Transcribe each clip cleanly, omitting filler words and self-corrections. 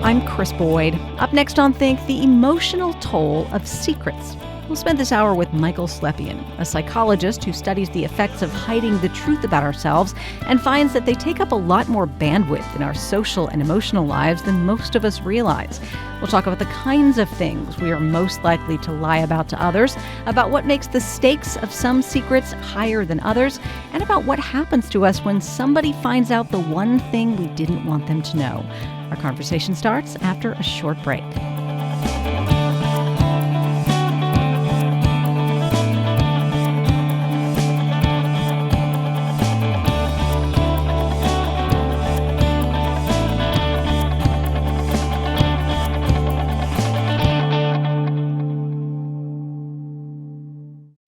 I'm Krys Boyd. Up next on Think, the emotional toll of secrets. We'll spend this hour with Michael Slepian, a psychologist who studies the effects of hiding the truth about ourselves and finds that they take up a lot more bandwidth in our social and emotional lives than most of us realize. We'll talk about the kinds of things we are most likely to lie about to others, about what makes the stakes of some secrets higher than others, and about what happens to us when somebody finds out the one thing we didn't want them to know. Our conversation starts after a short break.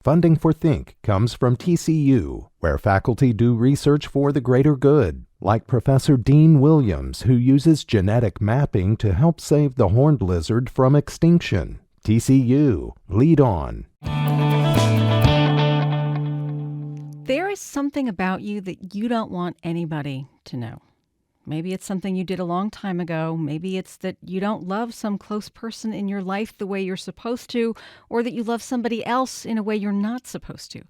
Funding for Think comes from TCU, where faculty do research for the greater good, like Professor Dean Williams, who uses genetic mapping to help save the horned lizard from extinction. TCU, lead on. There is something about you that you don't want anybody to know. Maybe it's something you did a long time ago. Maybe it's that you don't love some close person in your life the way you're supposed to, or that you love somebody else in a way you're not supposed to.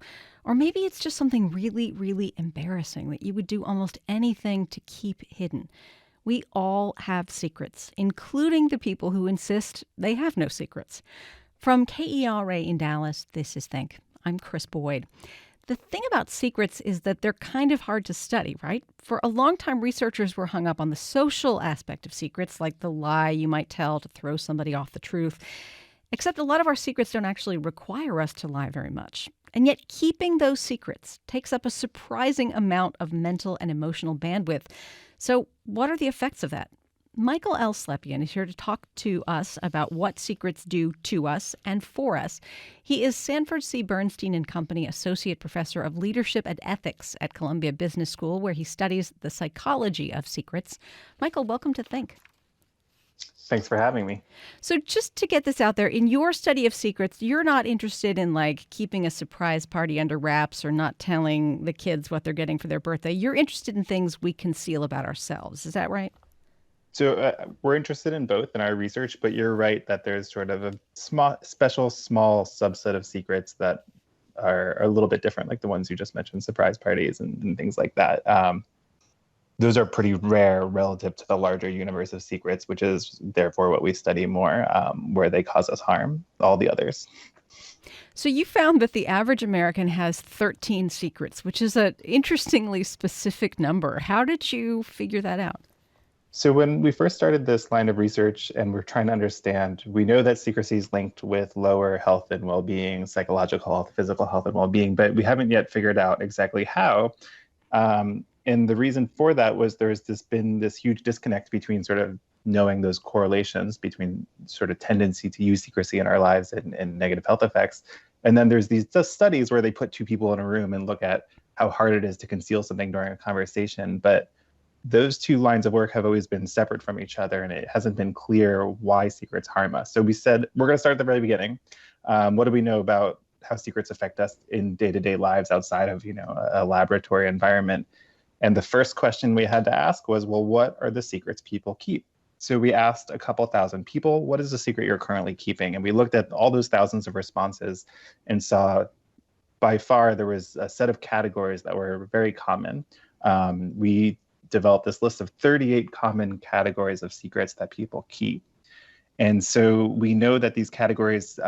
Or maybe it's just something really, really embarrassing that you would do almost anything to keep hidden. We all have secrets, including the people who insist they have no secrets. From KERA in Dallas, this is Think. I'm Krys Boyd. The thing about secrets is that they're kind of hard to study, right? For a long time, researchers were hung up on the social aspect of secrets, like the lie you might tell to throw somebody off the truth. Except a lot of our secrets don't actually require us to lie very much. And yet keeping those secrets takes up a surprising amount of mental and emotional bandwidth. So what are the effects of that? Michael L. Slepian is here to talk to us about what secrets do to us and for us. He is Sanford C. Bernstein Company Associate Professor of Leadership and Ethics at Columbia Business School, where he studies the psychology of secrets. Michael, welcome to Think. Thanks for having me. So just to get this out there, in your study of secrets, you're not interested in keeping a surprise party under wraps or not telling the kids what they're getting for their birthday. You're interested in things we conceal about ourselves. Is that right? So we're interested in both in our research, but you're right that there's sort of a small subset of secrets that are a little bit different, like the ones you just mentioned, surprise parties and things like that. Those are pretty rare relative to the larger universe of secrets, which is therefore what we study more, where they cause us harm, all the others. So you found that the average American has 13 secrets, which is an interestingly specific number. How did you figure that out? So when we first started this line of research and we're trying to understand, we know that secrecy is linked with lower health and well-being, psychological health, physical health and well-being, but we haven't yet figured out exactly how. And the reason for that was there's been this huge disconnect between sort of knowing those correlations between sort of tendency to use secrecy in our lives and negative health effects. And then there's these studies where they put two people in a room and look at how hard it is to conceal something during a conversation. But those two lines of work have always been separate from each other, and it hasn't been clear why secrets harm us. So we said, we're going to start at the very beginning. What do we know about how secrets affect us in day-to-day lives outside of, a laboratory environment? And the first question we had to ask was, well, what are the secrets people keep? So we asked a couple thousand people, what is the secret you're currently keeping? And we looked at all those thousands of responses and saw by far there was a set of categories that were very common. We developed this list of 38 common categories of secrets that people keep. And so we know that these categories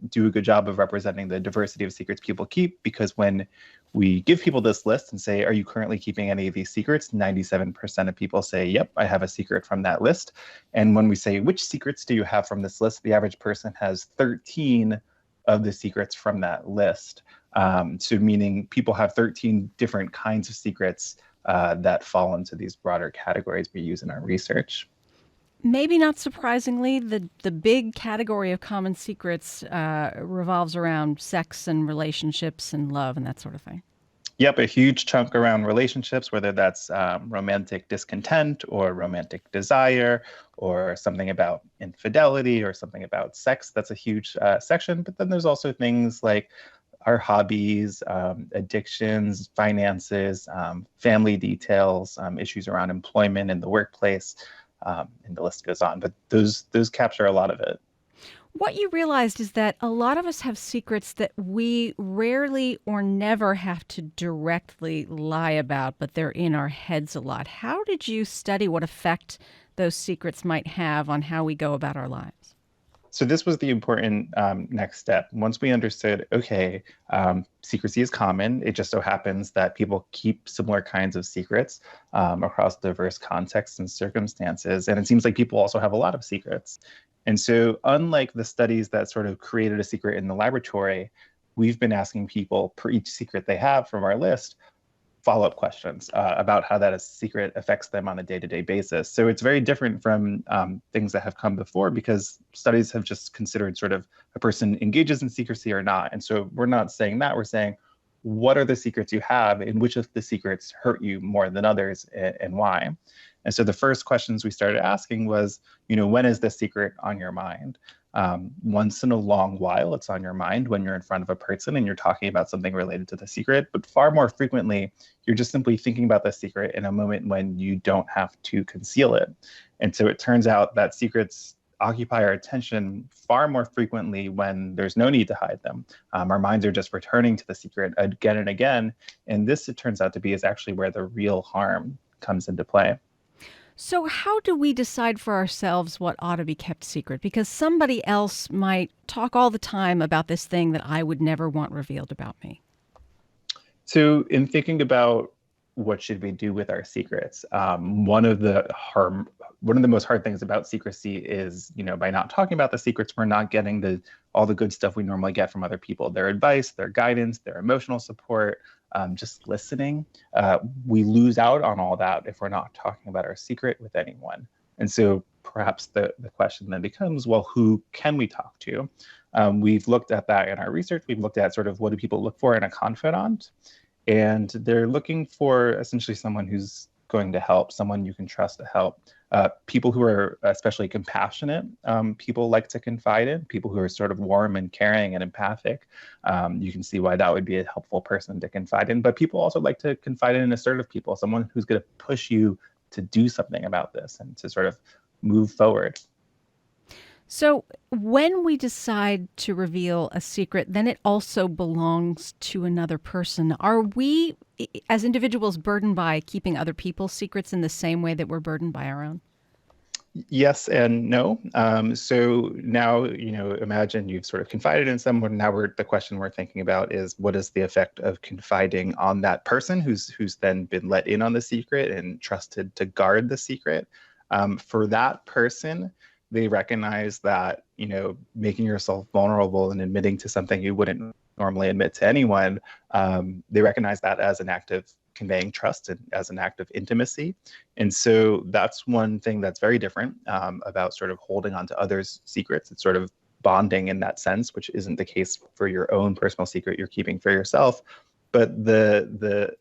do a good job of representing the diversity of secrets people keep, because when we give people this list and say, are you currently keeping any of these secrets? 97% of people say, yep, I have a secret from that list. And when we say, which secrets do you have from this list? The average person has 13 of the secrets from that list. So meaning people have 13 different kinds of secrets that fall into these broader categories we use in our research. Maybe not surprisingly, the big category of common secrets revolves around sex and relationships and love and that sort of thing. Yep, a huge chunk around relationships, whether that's romantic discontent or romantic desire or something about infidelity or something about sex. That's a huge section. But then there's also things like our hobbies, addictions, finances, family details, issues around employment in the workplace. and the list goes on. But those capture a lot of it. What you realized is that a lot of us have secrets that we rarely or never have to directly lie about, but they're in our heads a lot. How did you study what effect those secrets might have on how we go about our lives? So this was the important next step. Once we understood, okay, secrecy is common. It just so happens that people keep similar kinds of secrets across diverse contexts and circumstances. And it seems like people also have a lot of secrets. And so unlike the studies that sort of created a secret in the laboratory, we've been asking people per each secret they have from our list, follow-up questions about how that secret affects them on a day-to-day basis. So it's very different from things that have come before, because studies have just considered sort of a person engages in secrecy or not. And so we're not saying that, we're saying, what are the secrets you have, and which of the secrets hurt you more than others, and why? And so the first questions we started asking was, when is this secret on your mind? Once in a long while, it's on your mind when you're in front of a person and you're talking about something related to the secret. But far more frequently, you're just simply thinking about the secret in a moment when you don't have to conceal it. And so it turns out that secrets occupy our attention far more frequently when there's no need to hide them. Our minds are just returning to the secret again and again. And this, it turns out to be, is actually where the real harm comes into play. So how do we decide for ourselves what ought to be kept secret? Because somebody else might talk all the time about this thing that I would never want revealed about me. So in thinking about what should we do with our secrets, one of the most hard things about secrecy is, by not talking about the secrets, we're not getting all the good stuff we normally get from other people, their advice, their guidance, their emotional support, just listening. We lose out on all that if we're not talking about our secret with anyone. And so perhaps the question then becomes, well, who can we talk to? We've looked at that in our research. We've looked at sort of what do people look for in a confidant? And they're looking for essentially someone who's going to help, someone you can trust to help. People who are especially compassionate, people like to confide in, people who are sort of warm and caring and empathic. You can see why that would be a helpful person to confide in. But people also like to confide in assertive people, someone who's going to push you to do something about this and to sort of move forward. So when we decide to reveal a secret, then it also belongs to another person. Are we, as individuals, burdened by keeping other people's secrets in the same way that we're burdened by our own? Yes and no. So now, imagine you've sort of confided in someone. Now the question we're thinking about is, what is the effect of confiding on that person who's then been let in on the secret and trusted to guard the secret? For that person, they recognize that, making yourself vulnerable and admitting to something you wouldn't normally admit to anyone, they recognize that as an act of conveying trust and as an act of intimacy. And so that's one thing that's very different about sort of holding on to others' secrets. It's sort of bonding in that sense, which isn't the case for your own personal secret you're keeping for yourself. But the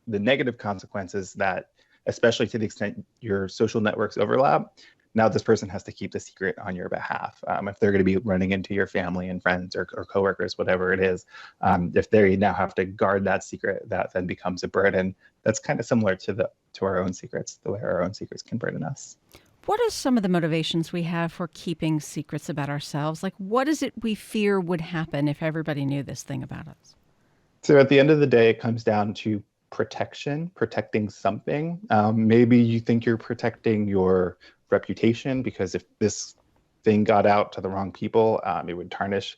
negative consequences that, especially to the extent your social networks overlap, now this person has to keep the secret on your behalf. If they're going to be running into your family and friends or coworkers, whatever it is, if they now have to guard that secret, that then becomes a burden. That's kind of similar to our own secrets, the way our own secrets can burden us. What are some of the motivations we have for keeping secrets about ourselves? Like, what is it we fear would happen if everybody knew this thing about us? So at the end of the day, it comes down to protecting something. Maybe you think you're protecting your reputation, because if this thing got out to the wrong people, it would tarnish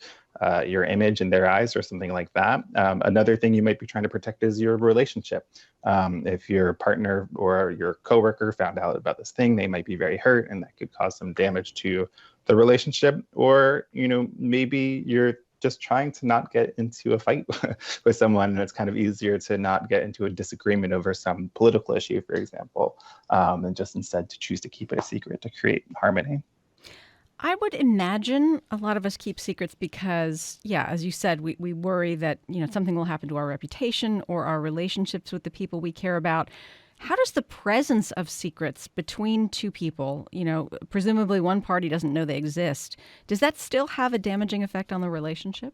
your image in their eyes or something like that. Another thing you might be trying to protect is your relationship. If your partner or your coworker found out about this thing, they might be very hurt, and that could cause some damage to the relationship. Or, maybe you're just trying to not get into a fight with someone, and it's kind of easier to not get into a disagreement over some political issue, for example, and just instead to choose to keep it a secret to create harmony. I would imagine a lot of us keep secrets because, yeah, as you said, we worry that, something will happen to our reputation or our relationships with the people we care about. How does the presence of secrets between two people, presumably one party doesn't know they exist, does that still have a damaging effect on the relationship?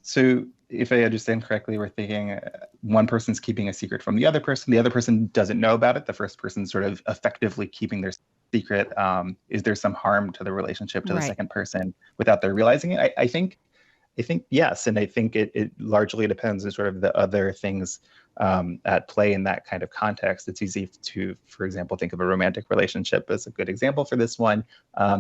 So if I understand correctly, we're thinking one person's keeping a secret from the other person. The other person doesn't know about it. The first person's sort of effectively keeping their secret? Is there some harm to the relationship to the Right. second person without their realizing it? I think yes, and I think it largely depends on sort of the other things at play in that kind of context. It's easy to, for example, think of a romantic relationship as a good example for this one.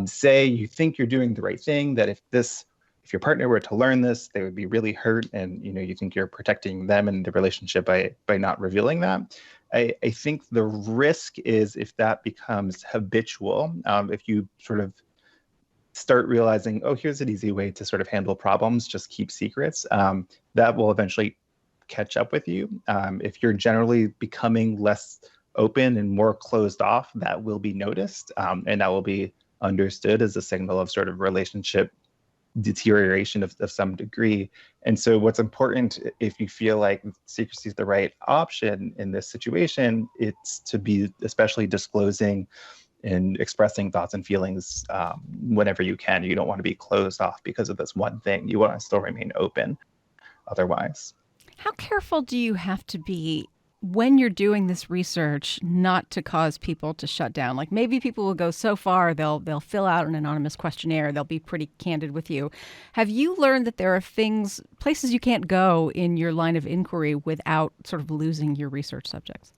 Say you think you're doing the right thing, that if your partner were to learn this, they would be really hurt, and you think you're protecting them and the relationship by not revealing that. I think the risk is if that becomes habitual, if you sort of start realizing, oh, here's an easy way to sort of handle problems, just keep secrets, that will eventually catch up with you. If you're generally becoming less open and more closed off, that will be noticed, and that will be understood as a signal of sort of relationship deterioration of some degree. And so what's important, if you feel like secrecy is the right option in this situation, it's to be especially disclosing and expressing thoughts and feelings whenever you can. You don't want to be closed off because of this one thing. You want to still remain open otherwise. How careful do you have to be when you're doing this research not to cause people to shut down? Like maybe people will go so far, they'll fill out an anonymous questionnaire, they'll be pretty candid with you. Have you learned that there are places you can't go in your line of inquiry without sort of losing your research subjects?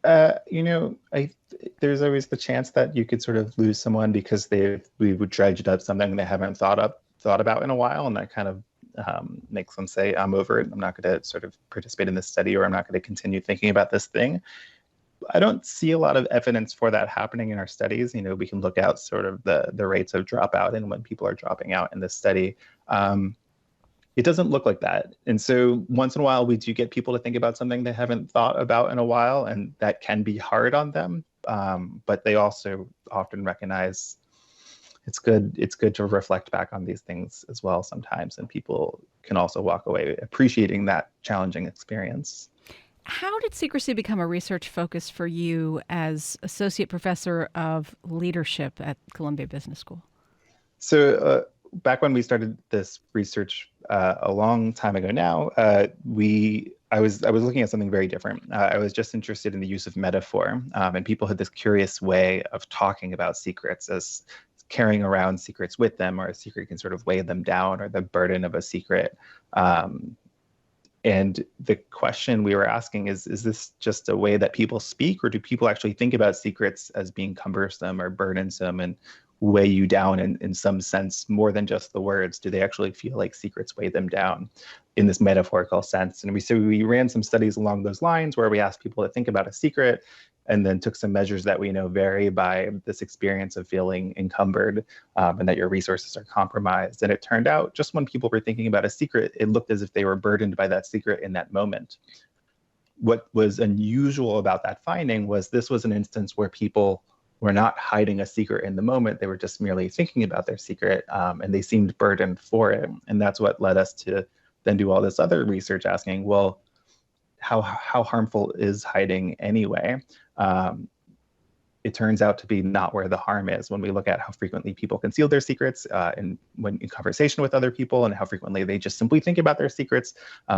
There's always the chance that you could sort of lose someone because we would dredge up something they haven't thought about in a while, and that kind of makes them say, I'm over it. I'm not going to sort of participate in this study, or I'm not going to continue thinking about this thing. I don't see a lot of evidence for that happening in our studies. We can look at sort of the rates of dropout and when people are dropping out in this study. It doesn't look like that. And so once in a while, we do get people to think about something they haven't thought about in a while, and that can be hard on them. But they also often recognize it's good to reflect back on these things as well sometimes, and people can also walk away appreciating that challenging experience. How did secrecy become a research focus for you as associate professor of leadership at Columbia Business School? So back when we started this research a long time ago now, I was looking at something very different. I was just interested in the use of metaphor, and people had this curious way of talking about secrets as carrying around secrets with them, or a secret can sort of weigh them down, or the burden of a secret. And the question we were asking is this just a way that people speak, or do people actually think about secrets as being cumbersome or burdensome and weigh you down in some sense more than just the words? Do they actually feel like secrets weigh them down in this metaphorical sense? And we ran some studies along those lines where we asked people to think about a secret, and then took some measures that we know vary by this experience of feeling encumbered, and that your resources are compromised. And it turned out just when people were thinking about a secret, it looked as if they were burdened by that secret in that moment. What was unusual about that finding was this was an instance where people were not hiding a secret in the moment. They were just merely thinking about their secret, and they seemed burdened for it. And that's what led us to then do all this other research asking, well, how harmful is hiding anyway? It turns out to be not where the harm is when we look at how frequently people conceal their secrets when in conversation with other people, and how frequently they just simply think about their secrets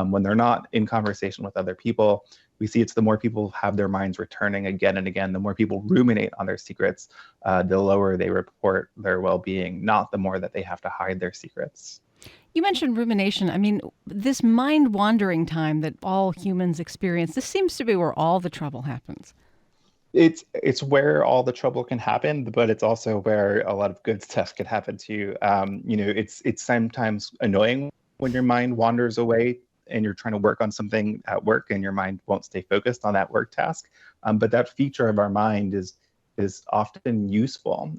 when they're not in conversation with other people. We see it's the more people have their minds returning again and again, the more people ruminate on their secrets, the lower they report their well-being, not the more that they have to hide their secrets. You mentioned rumination. I mean, this mind-wandering time that all humans experience, this seems to be where all the trouble happens. It's where all the trouble can happen, but it's also where a lot of good stuff can happen too. It's sometimes annoying when your mind wanders away and you're trying to work on something at work and your mind won't stay focused on that work task. But that feature of our mind is often useful.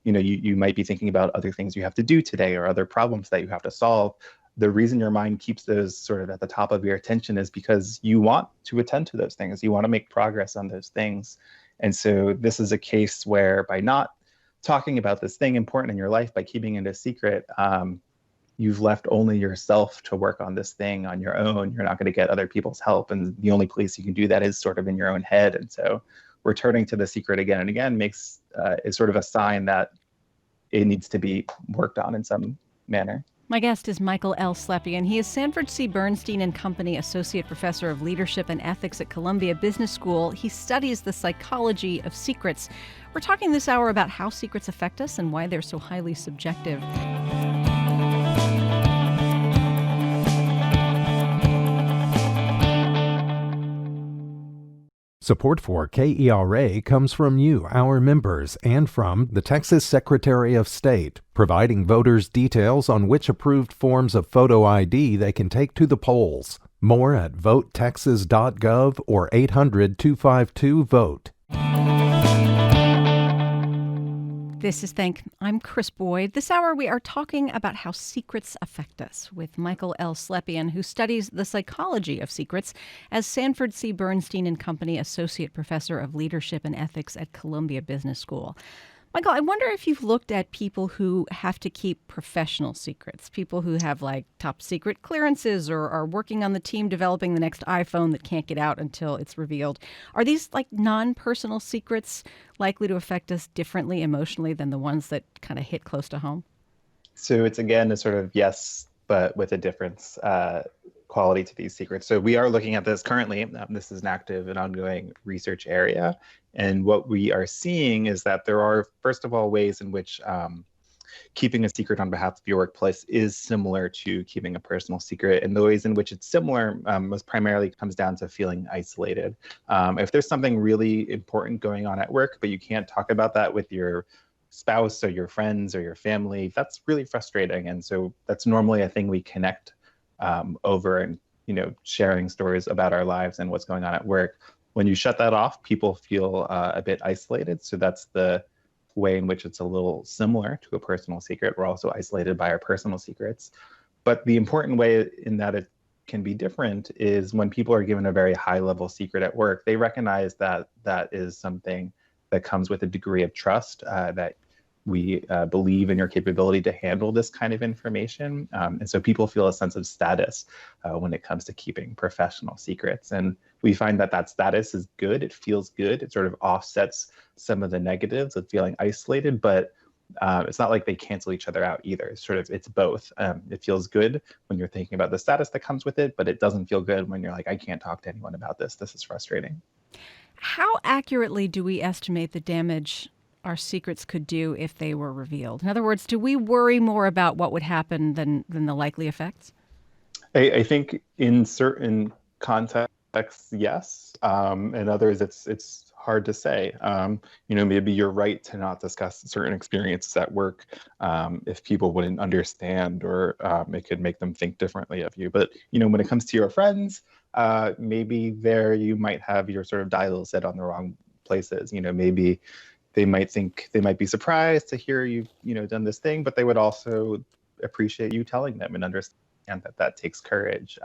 You might be thinking about other things you have to do today or other problems that you have to solve. The reason your mind keeps those sort of at the top of your attention is because you want to attend to those things. You want to make progress on those things. And so this is a case where by not talking about this thing important in your life, by keeping it a secret, you've left only yourself to work on this thing on your own. You're not going to get other people's help. And the only place you can do that is sort of in your own head. And so returning to the secret again and again is sort of a sign that it needs to be worked on in some manner. My guest is Michael L. Slepian. He is Sanford C. Bernstein and Company Associate Professor of Leadership and Ethics at Columbia Business School. He studies the psychology of secrets. We're talking this hour about how secrets affect us and why they're so highly subjective. Support for KERA comes from you, our members, and from the Texas Secretary of State, providing voters details on which approved forms of photo ID they can take to the polls. More at votetexas.gov or 800-252-VOTE. This is Think. I'm Krys Boyd. This hour we are talking about how secrets affect us with Michael L. Slepian, who studies the psychology of secrets as Sanford C. Bernstein and Company Associate Professor of Leadership and Ethics at Columbia Business School. Michael, I wonder if you've looked at people who have to keep professional secrets, people who have like top secret clearances or are working on the team developing the next iPhone that can't get out until it's revealed. Are these like non-personal secrets likely to affect us differently emotionally than the ones that kind of hit close to home? So it's again a sort of yes, but with a difference quality to these secrets. So we are looking at this currently. This is an active and ongoing research area. And what we are seeing is that there are, first of all, ways in which keeping a secret on behalf of your workplace is similar to keeping a personal secret. And the ways in which it's similar most primarily comes down to feeling isolated. If there's something really important going on at work, but you can't talk about that with your spouse or your friends or your family, that's really frustrating. And so that's normally a thing we connect over and, sharing stories about our lives and what's going on at work. When you shut that off, people feel a bit isolated. So that's the way in which it's a little similar to a personal secret. We're also isolated by our personal secrets. But the important way in that it can be different is when people are given a very high level secret at work, they recognize that that is something that comes with a degree of trust, that we believe in your capability to handle this kind of information. And so people feel a sense of status when it comes to keeping professional secrets. And we find that that status is good. It feels good. It sort of offsets some of the negatives of feeling isolated, but it's not like they cancel each other out either. It's both. It feels good when you're thinking about the status that comes with it, but it doesn't feel good when you're like, I can't talk to anyone about this. This is frustrating. How accurately do we estimate the damage our secrets could do if they were revealed? In other words, do we worry more about what would happen than the likely effects? I think in certain contexts, yes. In others, it's hard to say. Maybe you're right to not discuss certain experiences at work if people wouldn't understand, or it could make them think differently of you. But when it comes to your friends, maybe there you might have your sort of dial set on the wrong places. Maybe they might be surprised to hear you've done this thing, but they would also appreciate you telling them and understand that takes courage.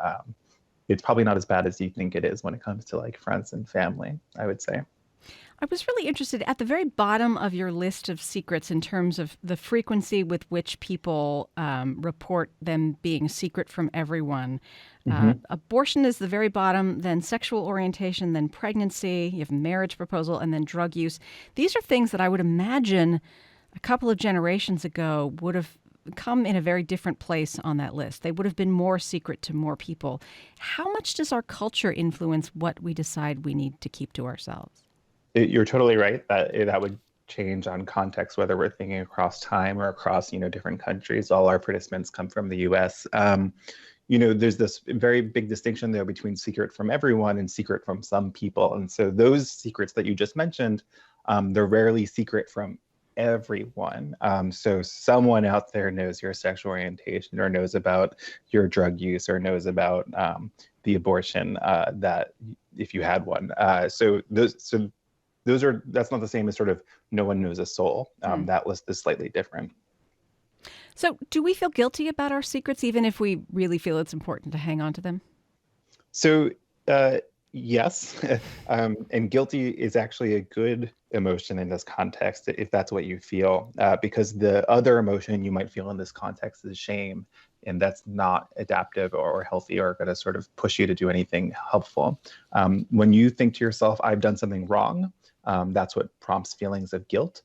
It's probably not as bad as you think it is when it comes to like friends and family, I would say. I was really interested at the very bottom of your list of secrets in terms of the frequency with which people report them being secret from everyone. Abortion is the very bottom, then sexual orientation, then pregnancy, you have marriage proposal, and then drug use. These are things that I would imagine a couple of generations ago would have come in a very different place on that list. They would have been more secret to more people. How much does our culture influence what we decide we need to keep to ourselves? You're totally right that would change on context, whether we're thinking across time or across, different countries. All our participants come from the U.S. There's this very big distinction there between secret from everyone and secret from some people. And so those secrets that you just mentioned, they're rarely secret from everyone. So someone out there knows your sexual orientation, or knows about your drug use, or knows about the abortion that if you had one. That's not the same as sort of no one knows a soul. That list is slightly different. So do we feel guilty about our secrets, even if we really feel it's important to hang on to them? So yes, and guilty is actually a good emotion in this context, if that's what you feel, because the other emotion you might feel in this context is shame, and that's not adaptive or healthy or going to sort of push you to do anything helpful. When you think to yourself, I've done something wrong, that's what prompts feelings of guilt.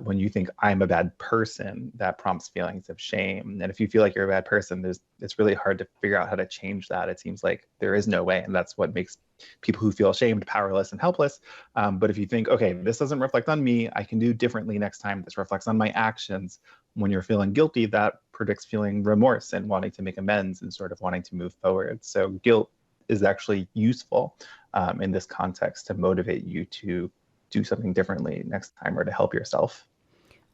when you think I'm a bad person, that prompts feelings of shame. And if you feel like you're a bad person, it's really hard to figure out how to change that. It seems like there is no way. And that's what makes people who feel ashamed powerless and helpless. But if you think, okay, this doesn't reflect on me, I can do differently next time. This reflects on my actions. When you're feeling guilty, that predicts feeling remorse and wanting to make amends and sort of wanting to move forward. So guilt is actually useful in this context to motivate you to do something differently next time or to help yourself.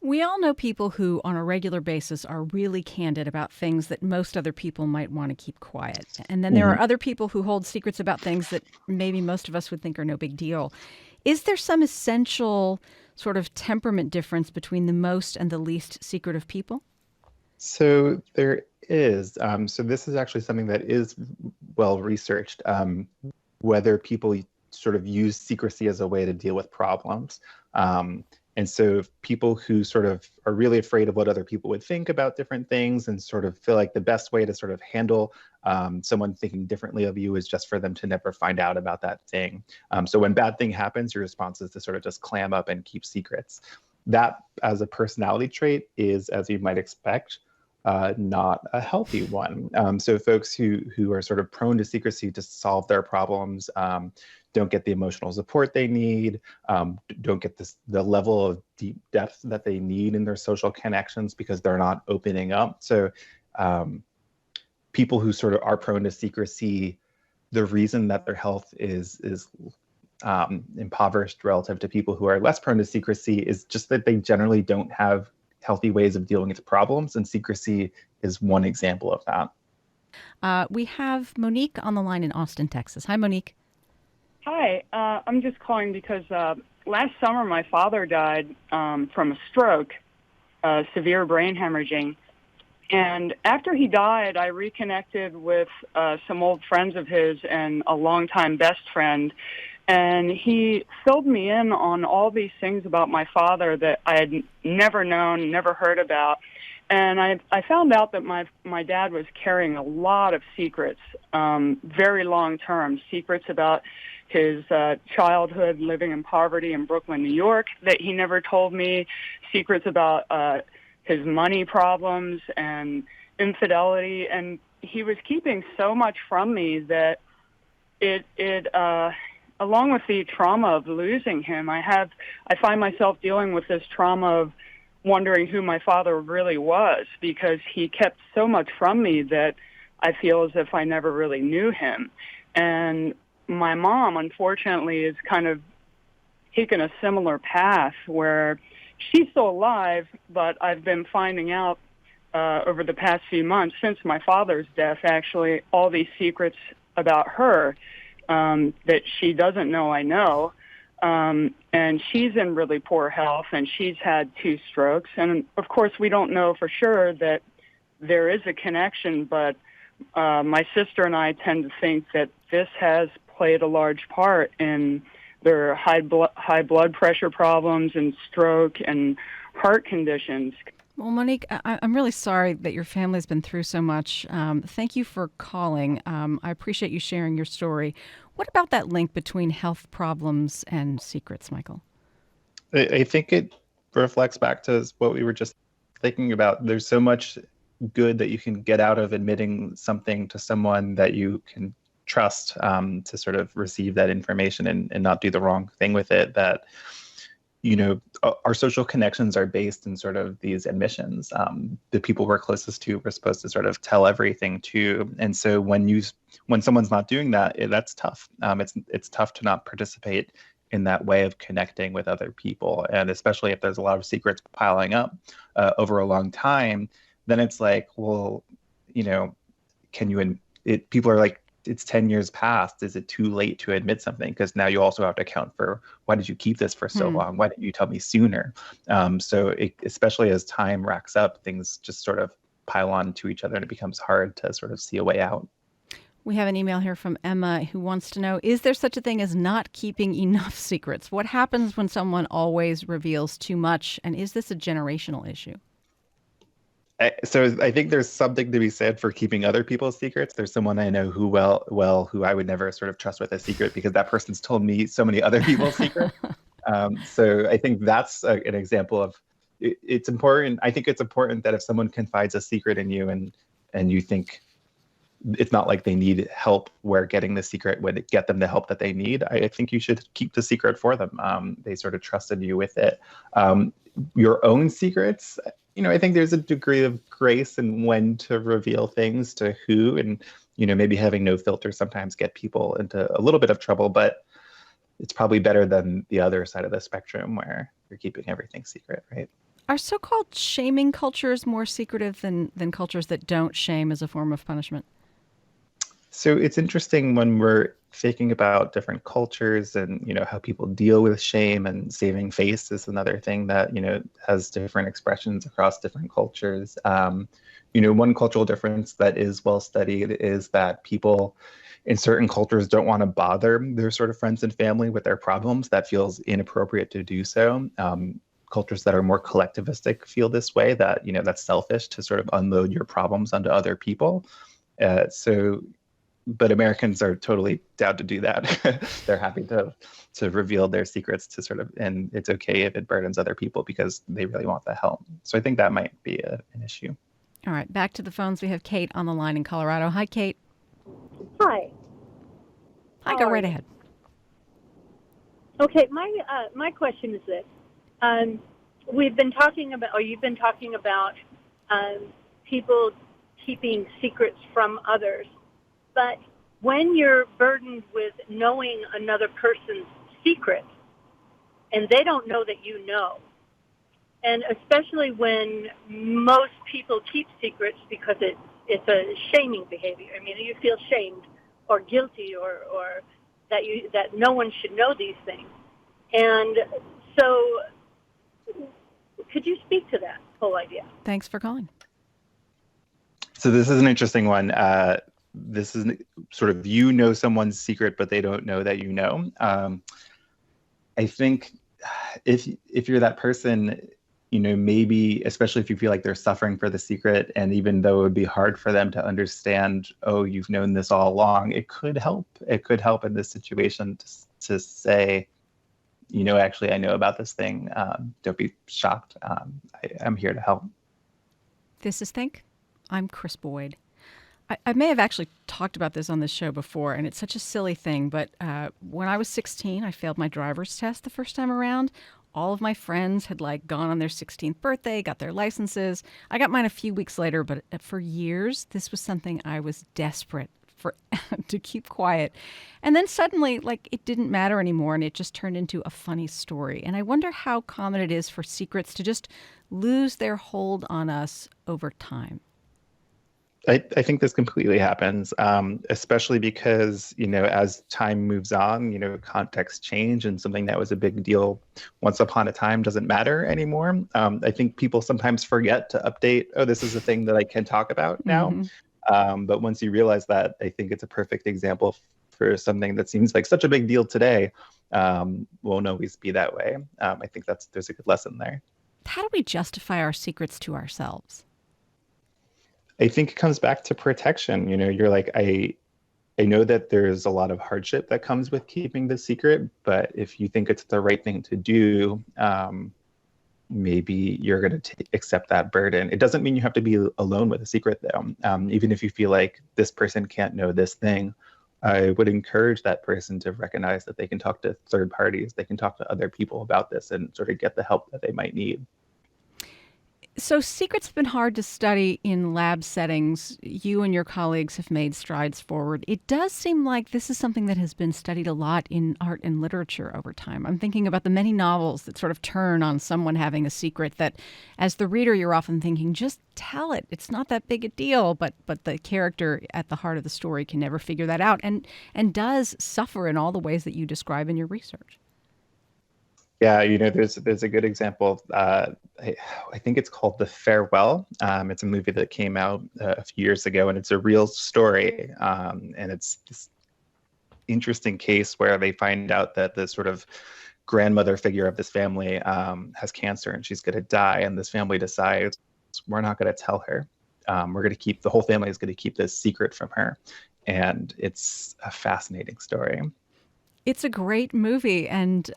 We all know people who, on a regular basis, are really candid about things that most other people might want to keep quiet. And then there are other people who hold secrets about things that maybe most of us would think are no big deal. Is there some essential sort of temperament difference between the most and the least secretive people? So there is. So this is actually something that is well researched, whether people sort of use secrecy as a way to deal with problems. And so people who sort of are really afraid of what other people would think about different things and sort of feel like the best way to sort of handle someone thinking differently of you is just for them to never find out about that thing. So when bad thing happens, your response is to sort of just clam up and keep secrets. That as a personality trait is, as you might expect, not a healthy one. So folks who are sort of prone to secrecy to solve their problems don't get the emotional support they need, don't get the level of deep depth that they need in their social connections because they're not opening up. So people who sort of are prone to secrecy, the reason that their health is impoverished relative to people who are less prone to secrecy is just that they generally don't have healthy ways of dealing with problems, and secrecy is one example of that. We have Monique on the line in Austin, Texas. Hi, Monique. Hi, I'm just calling because last summer my father died from a stroke, severe brain hemorrhaging. And after he died, I reconnected with some old friends of his and a longtime best friend. And he filled me in on all these things about my father that I had never known, never heard about. And I found out that my dad was carrying a lot of secrets, very long-term secrets about his childhood living in poverty in Brooklyn, New York, that he never told me, secrets about his money problems and infidelity. And he was keeping so much from me that it along with the trauma of losing him, I find myself dealing with this trauma of wondering who my father really was, because he kept so much from me that I feel as if I never really knew him. And my mom, unfortunately, is kind of taken a similar path where she's still alive, but I've been finding out over the past few months, since my father's death, actually, all these secrets about her that she doesn't know I know. And she's in really poor health, and she's had 2 strokes. And, of course, we don't know for sure that there is a connection, but my sister and I tend to think that this has played a large part in their high blood pressure problems and stroke and heart conditions. Well, Monique, I'm really sorry that your family's been through so much. Thank you for calling. I appreciate you sharing your story. What about that link between health problems and secrets, Michael? I think it reflects back to what we were just thinking about. There's so much good that you can get out of admitting something to someone that you can trust to sort of receive that information and not do the wrong thing with it, that our social connections are based in sort of these admissions. The people we're closest to, we're supposed to sort of tell everything to. And so when someone's not doing that, that's tough. It's tough to not participate in that way of connecting with other people. And especially if there's a lot of secrets piling up over a long time, then it's like, well, people are like, it's 10 years past. Is it too late to admit something? Because now you also have to account for, why did you keep this for so long? Why didn't you tell me sooner? Especially as time racks up, things just sort of pile on to each other, and it becomes hard to sort of see a way out. We have an email here from Emma who wants to know, is there such a thing as not keeping enough secrets? What happens when someone always reveals too much? And is this a generational issue? So I think there's something to be said for keeping other people's secrets. There's someone I know who I would never sort of trust with a secret, because that person's told me so many other people's secrets. So I think that's an example of it's important. I think it's important that if someone confides a secret in you and you think it's not like they need help where getting the secret would get them the help that they need, I think you should keep the secret for them. They sort of trusted you with it. Your own secrets, I think there's a degree of grace in when to reveal things to who, and maybe having no filter sometimes get people into a little bit of trouble, but it's probably better than the other side of the spectrum where you're keeping everything secret, right? Are so-called shaming cultures more secretive than cultures that don't shame as a form of punishment? So it's interesting when we're thinking about different cultures and how people deal with shame, and saving face is another thing that has different expressions across different cultures. One cultural difference that is well studied is that people in certain cultures don't want to bother their sort of friends and family with their problems. That feels inappropriate to do so. Cultures that are more collectivistic feel this way, that that's selfish to sort of unload your problems onto other people. But Americans are totally down to do that. They're happy to reveal their secrets and it's okay if it burdens other people because they really want the help. So I think that might be an issue. All right, back to the phones. We have Kate on the line in Colorado. Hi, Kate. Hi. Hi, go right ahead. Okay, my question is this: you've been talking about people keeping secrets from others, but when you're burdened with knowing another person's secret, and they don't know that you know, and especially when most people keep secrets because it's a shaming behavior. I mean, you feel shamed or guilty or that no one should know these things. And so could you speak to that whole idea? Thanks for calling. So this is an interesting one. This is sort of someone's secret, but they don't know that you know. I think if you're that person, maybe, especially if you feel like they're suffering for the secret, and even though it would be hard for them to understand, oh, you've known this all along, it could help. It could help in this situation to say, actually, I know about this thing. Don't be shocked. I'm here to help. This is Think. I'm Krys Boyd. I may have actually talked about this on this show before, and it's such a silly thing, but when I was 16, I failed my driver's test the first time around. All of my friends had gone on their 16th birthday, got their licenses. I got mine a few weeks later, but for years, this was something I was desperate for to keep quiet. And then suddenly, it didn't matter anymore, and it just turned into a funny story. And I wonder how common it is for secrets to just lose their hold on us over time. I think this completely happens, especially because, as time moves on, contexts change, and something that was a big deal once upon a time doesn't matter anymore. I think people sometimes forget to update, oh, this is a thing that I can talk about now. Mm-hmm. But once you realize that, I think it's a perfect example for something that seems like such a big deal today, won't always be that way. I think there's a good lesson there. How do we justify our secrets to ourselves? I think it comes back to protection. You're like, I know that there's a lot of hardship that comes with keeping the secret, but if you think it's the right thing to do, maybe you're going to accept that burden. It doesn't mean you have to be alone with a secret, though. Even if you feel like this person can't know this thing, I would encourage that person to recognize that they can talk to third parties, they can talk to other people about this and sort of get the help that they might need. So secrets have been hard to study in lab settings. You and your colleagues have made strides forward. It does seem like this is something that has been studied a lot in art and literature over time. I'm thinking about the many novels that sort of turn on someone having a secret that, as the reader, you're often thinking, just tell it. It's not that big a deal. But the character at the heart of the story can never figure that out and does suffer in all the ways that you describe in your research. Yeah, there's a good example. I think it's called The Farewell. It's a movie that came out a few years ago, and it's a real story. And it's this interesting case where they find out that the sort of grandmother figure of this family has cancer, and she's going to die. And this family decides, we're not going to tell her. We're going to the whole family is going to keep this secret from her. And it's a fascinating story. It's a great movie, and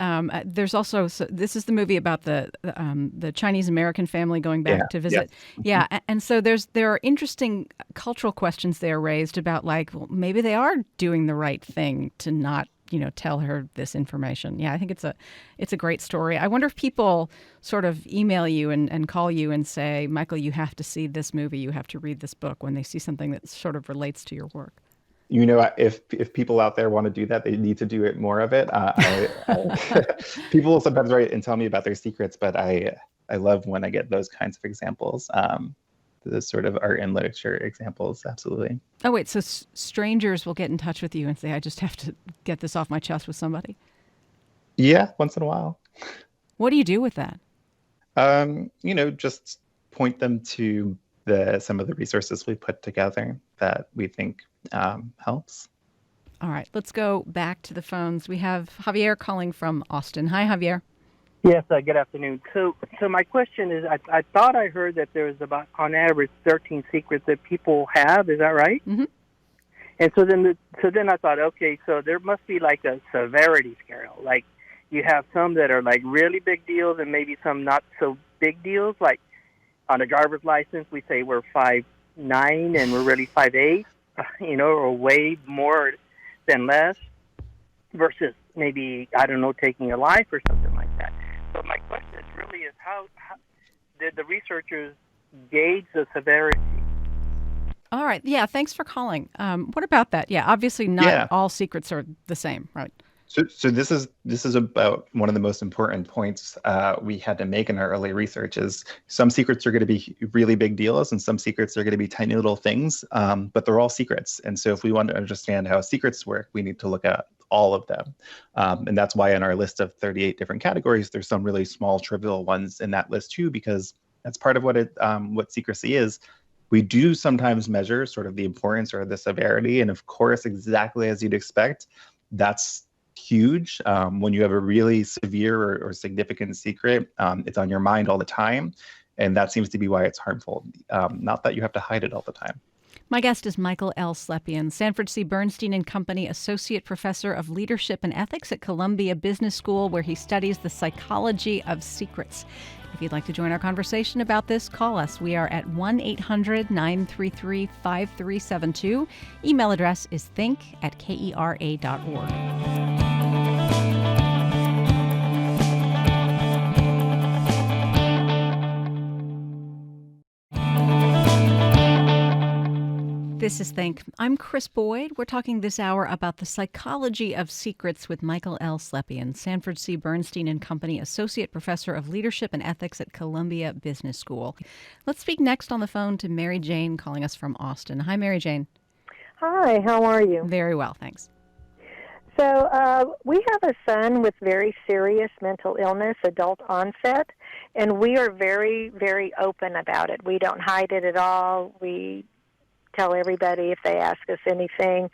there's also this is the movie about the Chinese American family going back to visit. Yes. Yeah, and so there are interesting cultural questions there raised about like, well, maybe they are doing the right thing to not tell her this information. Yeah, I think it's a great story. I wonder if people sort of email you and call you and say, Michael, you have to see this movie, you have to read this book, when they see something that sort of relates to your work. If people out there want to do that, they need to do it more of it. People will sometimes write and tell me about their secrets, but I love when I get those kinds of examples. The sort of art and literature examples, absolutely. Oh, wait, so strangers will get in touch with you and say, I just have to get this off my chest with somebody? Yeah, once in a while. What do you do with that? Just point them to some of the resources we put together that we think helps. All right, let's go back to the phones. We have Javier calling from Austin. Hi, Javier. Yes, good afternoon. So my question is, I thought I heard that there's about, on average, 13 secrets that people have. Is that right? Mm-hmm. And so then I thought, okay, so there must be like a severity scale. Like you have some that are like really big deals and maybe some not so big deals. Like on a driver's license, we say we're 5'9" and we're really 5'8", or way more than less versus maybe, I don't know, taking a life or something like that. So my question really is, how did the researchers gauge the severity? All right. Yeah, thanks for calling. What about that? Yeah, obviously not all secrets are the same, right? So this is about one of the most important points we had to make in our early research is some secrets are going to be really big deals and some secrets are going to be tiny little things, but they're all secrets. And so if we want to understand how secrets work, we need to look at all of them. And that's why in our list of 38 different categories, there's some really small, trivial ones in that list too, because that's part of what secrecy is. We do sometimes measure sort of the importance or the severity. And of course, exactly as you'd expect, that's huge. When you have a really severe or significant secret, it's on your mind all the time. And that seems to be why it's harmful. Not that you have to hide it all the time. My guest is Michael L. Slepian, Sanford C. Bernstein Company Associate Professor of Leadership and Ethics at Columbia Business School, where he studies the psychology of secrets. If you'd like to join our conversation about this, call us. We are at 1-800-933-5372. Email address is think@kera.org. This is Think. I'm Krys Boyd. We're talking this hour about the psychology of secrets with Michael L. Slepian, Sanford C. Bernstein Company Associate Professor of Leadership and Ethics at Columbia Business School. Let's speak next on the phone to Mary Jane calling us from Austin. Hi, Mary Jane. Hi, how are you? Very well, thanks. So we have a son with very serious mental illness, adult onset, and we are very, very open about it. We don't hide it at all. We tell everybody if they ask us anything.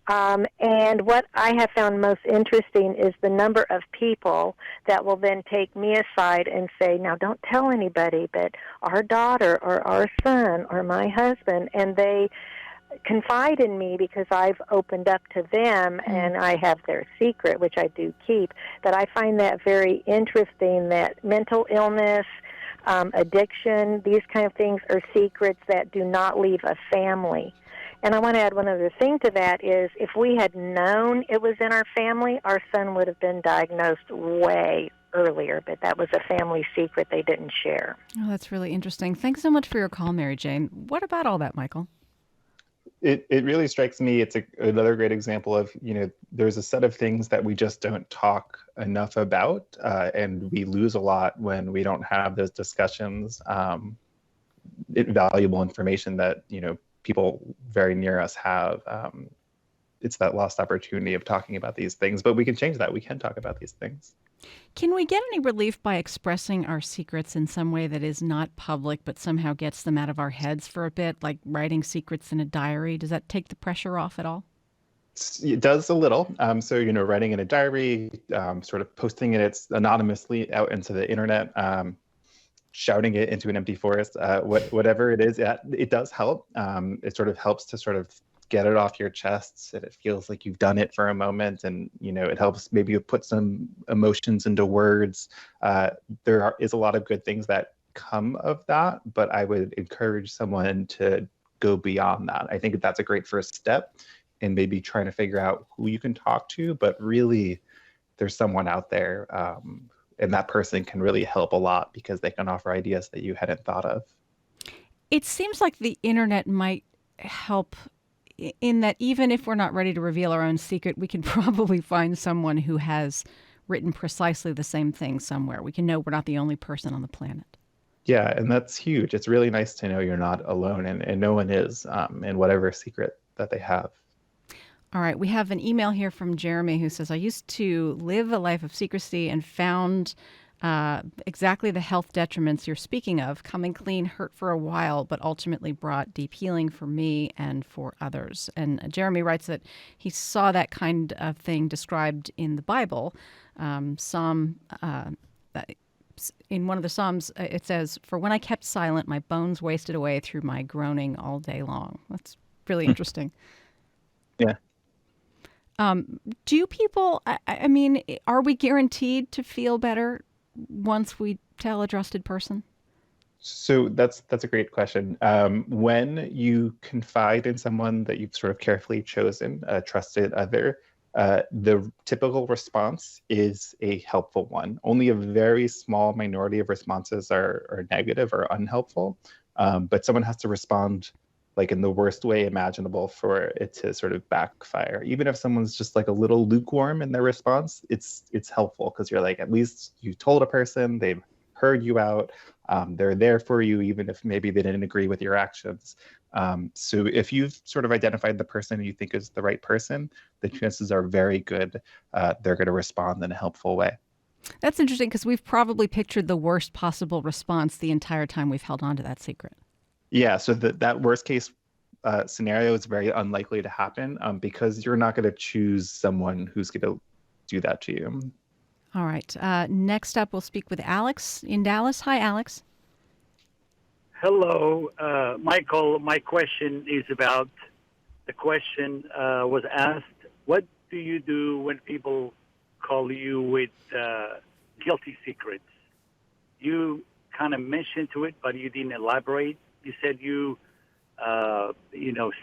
And what I have found most interesting is the number of people that will then take me aside and say, now don't tell anybody, but our daughter or our son or my husband, and they confide in me because I've opened up to them and I have their secret, which I do keep. But I find that very interesting that mental illness, addiction, these kind of things are secrets that do not leave a family. And I want to add one other thing to that is if we had known it was in our family, our son would have been diagnosed way earlier, but that was a family secret they didn't share. Oh, that's really interesting. Thanks so much for your call, Mary Jane. What about all that, Michael? It really strikes me, it's another great example of, there's a set of things that we just don't talk enough about, and we lose a lot when we don't have those discussions, valuable information that, people very near us have. It's that lost opportunity of talking about these things, but we can change that. We can talk about these things. Can we get any relief by expressing our secrets in some way that is not public but somehow gets them out of our heads for a bit, like writing secrets in a diary? Does that take the pressure off at all? It does a little. So, writing in a diary, sort of posting it anonymously out into the internet, shouting it into an empty forest, whatever it is, it does help. It sort of helps to sort of get it off your chest, and it feels like you've done it for a moment, and it helps maybe you put some emotions into words. Is a lot of good things that come of that, but I would encourage someone to go beyond that. I think that's a great first step in maybe trying to figure out who you can talk to, but really there's someone out there, and that person can really help a lot because they can offer ideas that you hadn't thought of. It seems like the internet might help in that even if we're not ready to reveal our own secret, we can probably find someone who has written precisely the same thing somewhere. We can know we're not the only person on the planet. Yeah, and that's huge. It's really nice to know you're not alone, and no one is, in whatever secret that they have. All right, we have an email here from Jeremy who says, I used to live a life of secrecy and found exactly the health detriments you're speaking of. Coming clean hurt for a while, but ultimately brought deep healing for me and for others. And Jeremy writes that he saw that kind of thing described in the Bible. In one of the Psalms, it says, "For when I kept silent, my bones wasted away through my groaning all day long." That's really interesting. Yeah. Do people, I mean, are we guaranteed to feel better once we tell a trusted person? So that's a great question. When you confide in someone that you've sort of carefully chosen, a trusted other, the typical response is a helpful one. Only a very small minority of responses are negative or unhelpful, but someone has to respond like in the worst way imaginable for it to sort of backfire. Even if someone's just like a little lukewarm in their response, it's helpful because you're like, at least you told a person, they've heard you out, they're there for you, even if maybe they didn't agree with your actions. So if you've sort of identified the person you think is the right person, the chances are very good they're going to respond in a helpful way. That's interesting because we've probably pictured the worst possible response the entire time we've held on to that secret. Yeah, so that worst case scenario is very unlikely to happen because you're not going to choose someone who's going to do that to you. All right. Next up, we'll speak with Alex in Dallas. Hi, Alex. Hello, Michael. My question is about the question was asked. What do you do when people call you with guilty secrets? You kind of mentioned to it, but you didn't elaborate. You said you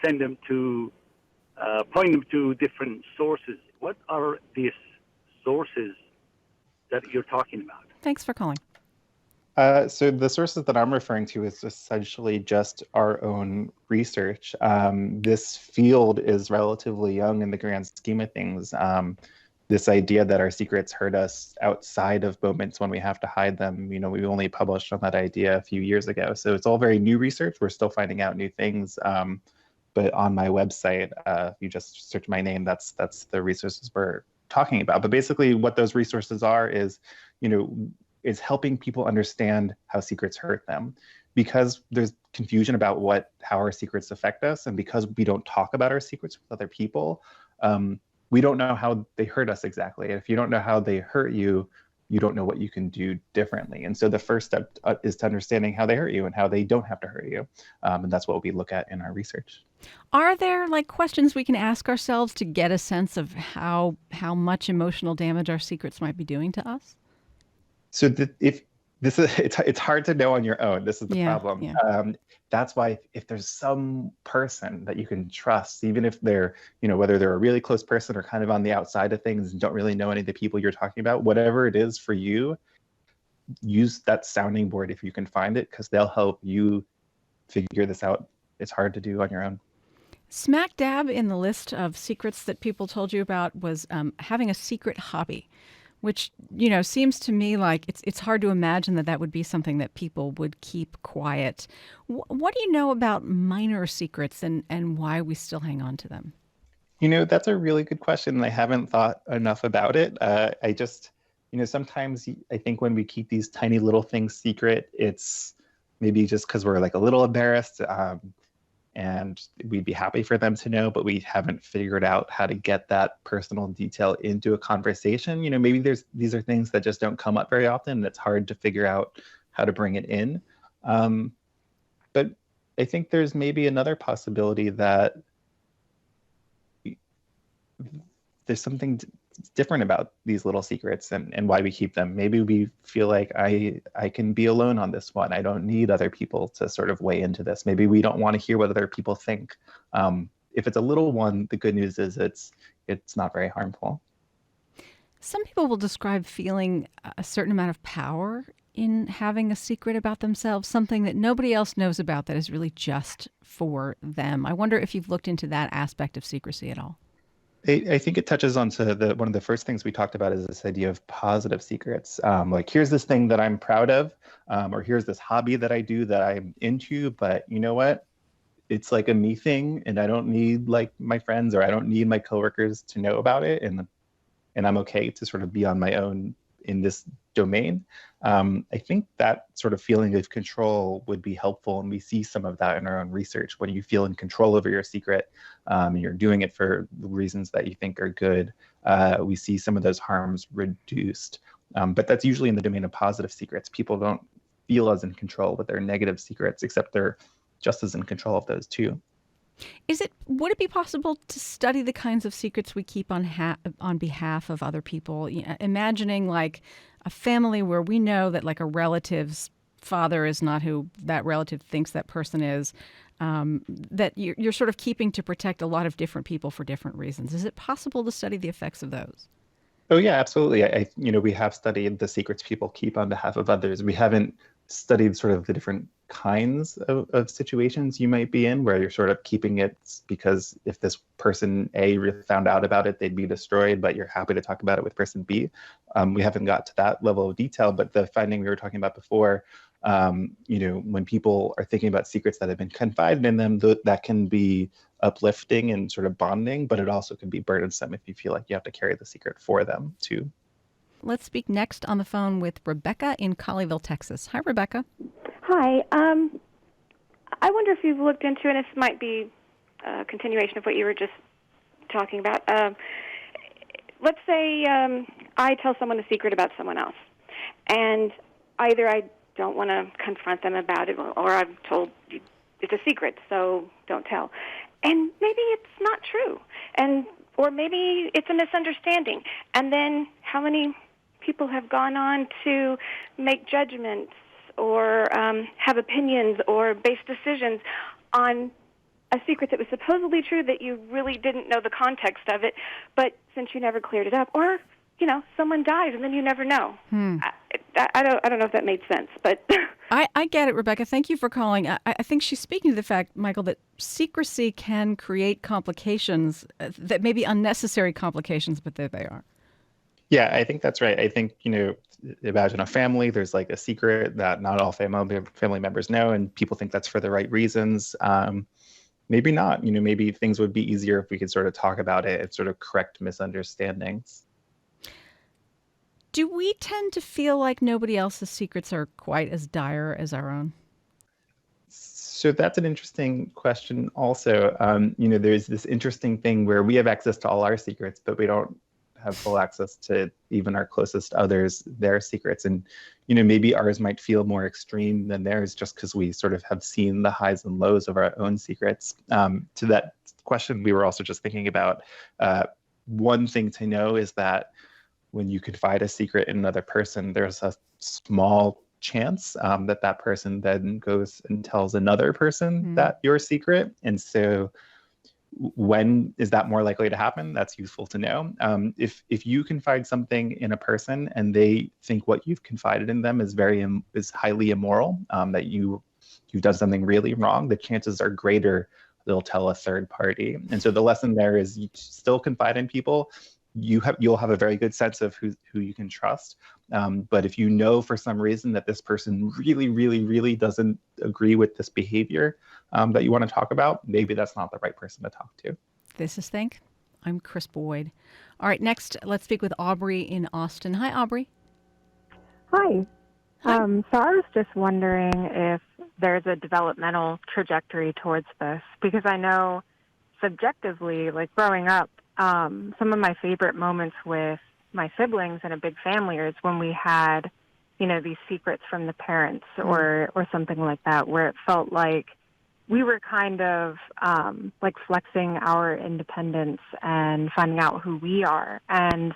send them to, point them to different sources. What are these sources that you're talking about? Thanks for calling. So the sources that I'm referring to is essentially just our own research. This field is relatively young in the grand scheme of things. This idea that our secrets hurt us outside of moments when we have to hide them, we only published on that idea a few years ago. So it's all very new research. We're still finding out new things. But on my website, if you just search my name, that's the resources we're talking about. But basically what those resources are is helping people understand how secrets hurt them. Because there's confusion about how our secrets affect us, and because we don't talk about our secrets with other people, we don't know how they hurt us exactly. And if you don't know how they hurt you, you don't know what you can do differently. And so the first step is to understanding how they hurt you and how they don't have to hurt you. And that's what we look at in our research. Are there questions we can ask ourselves to get a sense of how much emotional damage our secrets might be doing to us? So it's hard to know on your own. This is the problem. Yeah. That's why if there's some person that you can trust, even if they're, whether they're a really close person or kind of on the outside of things and don't really know any of the people you're talking about, whatever it is for you, use that sounding board if you can find it, because they'll help you figure this out. It's hard to do on your own. Smack dab in the list of secrets that people told you about was having a secret hobby, which, seems to me like it's hard to imagine that would be something that people would keep quiet. What do you know about minor secrets and why we still hang on to them? That's a really good question, and I haven't thought enough about it. I just, sometimes I think when we keep these tiny little things secret, it's maybe just because we're a little embarrassed, and we'd be happy for them to know, but we haven't figured out how to get that personal detail into a conversation. Maybe these are things that just don't come up very often, and it's hard to figure out how to bring it in. But I think there's maybe another possibility that there's something different about these little secrets and why we keep them. Maybe we feel like I can be alone on this one. I don't need other people to sort of weigh into this. Maybe we don't want to hear what other people think. If it's a little one, the good news is it's not very harmful. Some people will describe feeling a certain amount of power in having a secret about themselves, something that nobody else knows about that is really just for them. I wonder if you've looked into that aspect of secrecy at all. I think it touches on to one of the first things we talked about is this idea of positive secrets. Like, here's this thing that I'm proud of, or here's this hobby that I do that I'm into, but you know what? It's like a me thing, and I don't need like my friends or I don't need my coworkers to know about it, and I'm okay to sort of be on my own in this domain. I think that sort of feeling of control would be helpful, and we see some of that in our own research. When you feel in control over your secret, and you're doing it for reasons that you think are good, we see some of those harms reduced. But that's usually in the domain of positive secrets. People don't feel as in control with their negative secrets, except they're just as in control of those too. Would it be possible to study the kinds of secrets we keep on behalf of other people? Imagining like a family where we know that like a relative's father is not who that relative thinks that person is, that you're sort of keeping to protect a lot of different people for different reasons. Is it possible to study the effects of those? Oh yeah, absolutely. We have studied the secrets people keep on behalf of others. We haven't studied sort of the different kinds of situations you might be in where you're sort of keeping it because if this person A really found out about it, they'd be destroyed, but you're happy to talk about it with person B. We haven't got to that level of detail, but the finding we were talking about before, when people are thinking about secrets that have been confided in them, that can be uplifting and sort of bonding, but it also can be burdensome if you feel like you have to carry the secret for them too. Let's speak next on the phone with Rebecca in Colleyville, Texas. Hi, Rebecca. Hi. I wonder if you've looked into, and this might be a continuation of what you were just talking about. Let's say I tell someone a secret about someone else, and either I don't want to confront them about it, or I'm told it's a secret, so don't tell. And maybe it's not true, or maybe it's a misunderstanding. And then how many people have gone on to make judgments or have opinions or base decisions on a secret that was supposedly true that you really didn't know the context of it, but since you never cleared it up, or someone dies and then you never know. I don't know if that made sense, but I get it, Rebecca. Thank you for calling. I think she's speaking to the fact, Michael, that secrecy can create complications that may be unnecessary complications, but there they are. Yeah, I think that's right. I think, imagine a family, there's like a secret that not all family members know, and people think that's for the right reasons. Maybe not. Maybe things would be easier if we could sort of talk about it and sort of correct misunderstandings. Do we tend to feel like nobody else's secrets are quite as dire as our own? So that's an interesting question also. There's this interesting thing where we have access to all our secrets, but we don't have full access to even our closest others, their secrets. And, maybe ours might feel more extreme than theirs just because we sort of have seen the highs and lows of our own secrets. To that question, we were also just thinking about one thing to know is that when you confide a secret in another person, there's a small chance that person then goes and tells another person that your secret. And so when is that more likely to happen? That's useful to know. If you confide something in a person and they think what you've confided in them is highly immoral, that you've done something really wrong, the chances are greater they'll tell a third party. And so the lesson there is you still confide in people. You'll have a very good sense of who you can trust. But if you know for some reason that this person really, really, really doesn't agree with this behavior that you want to talk about, maybe that's not the right person to talk to. This is Think. I'm Krys Boyd. All right, next, let's speak with Aubrey in Austin. Hi, Aubrey. Hi. So I was just wondering if there's a developmental trajectory towards this, because I know subjectively, like growing up, some of my favorite moments with my siblings and a big family is when we had, these secrets from the parents or something like that, where it felt like we were kind of like flexing our independence and finding out who we are. And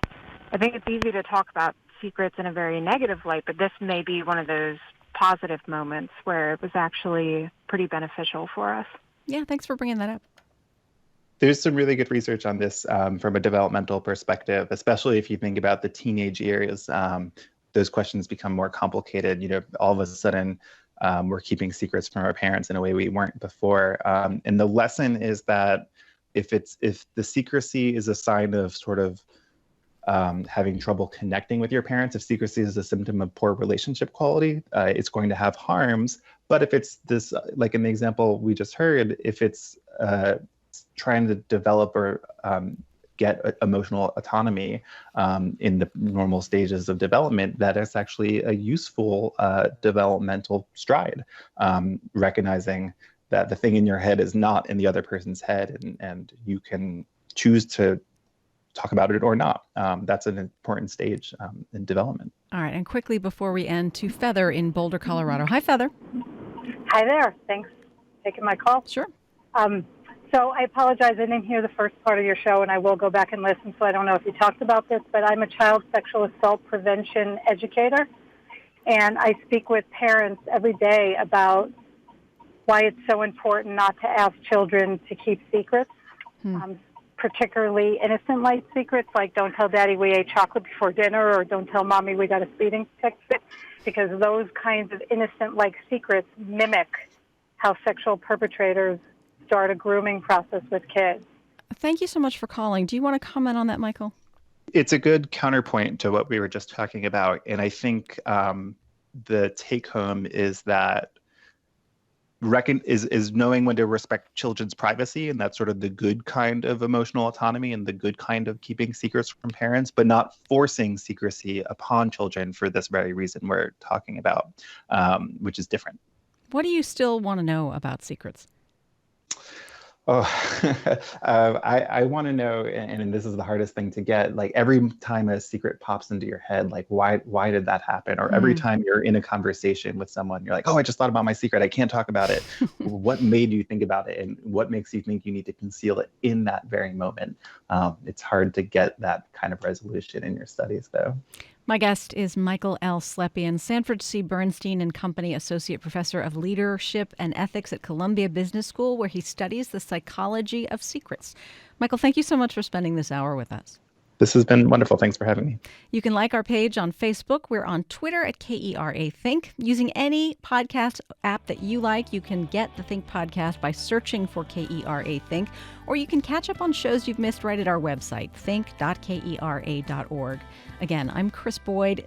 I think it's easy to talk about secrets in a very negative light, but this may be one of those positive moments where it was actually pretty beneficial for us. Yeah, thanks for bringing that up. There's some really good research on this from a developmental perspective, especially if you think about the teenage years. Those questions become more complicated. You know, all of a sudden, we're keeping secrets from our parents in a way we weren't before. And the lesson is that if the secrecy is a sign of sort of having trouble connecting with your parents, if secrecy is a symptom of poor relationship quality, it's going to have harms. But if it's this, like in the example we just heard, if it's trying to develop or get emotional autonomy in the normal stages of development, that is actually a useful developmental stride, recognizing that the thing in your head is not in the other person's head, and you can choose to talk about it or not. That's an important stage in development. All right, and quickly before we end, to Feather in Boulder, Colorado. Hi, Feather. Hi there. Thanks for taking my call. Sure. So I apologize. I didn't hear the first part of your show, and I will go back and listen, so I don't know if you talked about this, but I'm a child sexual assault prevention educator, and I speak with parents every day about why it's so important not to ask children to keep secrets, particularly innocent-like secrets, like don't tell Daddy we ate chocolate before dinner, or don't tell Mommy we got a speeding ticket, because those kinds of innocent-like secrets mimic how sexual perpetrators start a grooming process with kids. Thank you so much for calling. Do you want to comment on that, Michael? It's a good counterpoint to what we were just talking about. And I think the take home is that is knowing when to respect children's privacy, and that's sort of the good kind of emotional autonomy and the good kind of keeping secrets from parents, but not forcing secrecy upon children for this very reason we're talking about, which is different. What do you still want to know about secrets? Oh, I want to know, and this is the hardest thing to get, like every time a secret pops into your head, like why did that happen? Or every time you're in a conversation with someone, you're like, oh, I just thought about my secret. I can't talk about it. What made you think about it? And what makes you think you need to conceal it in that very moment? It's hard to get that kind of resolution in your studies, though. My guest is Michael L. Slepian, Sanford C. Bernstein & Company Associate Professor of Leadership and Ethics at Columbia Business School, where he studies the psychology of secrets. Michael, thank you so much for spending this hour with us. This has been wonderful. Thanks for having me. You can like our page on Facebook. We're on Twitter at KERA Think. Using any podcast app that you like, you can get the Think podcast by searching for KERA Think, or you can catch up on shows you've missed right at our website, think.kera.org. Again, I'm Krys Boyd.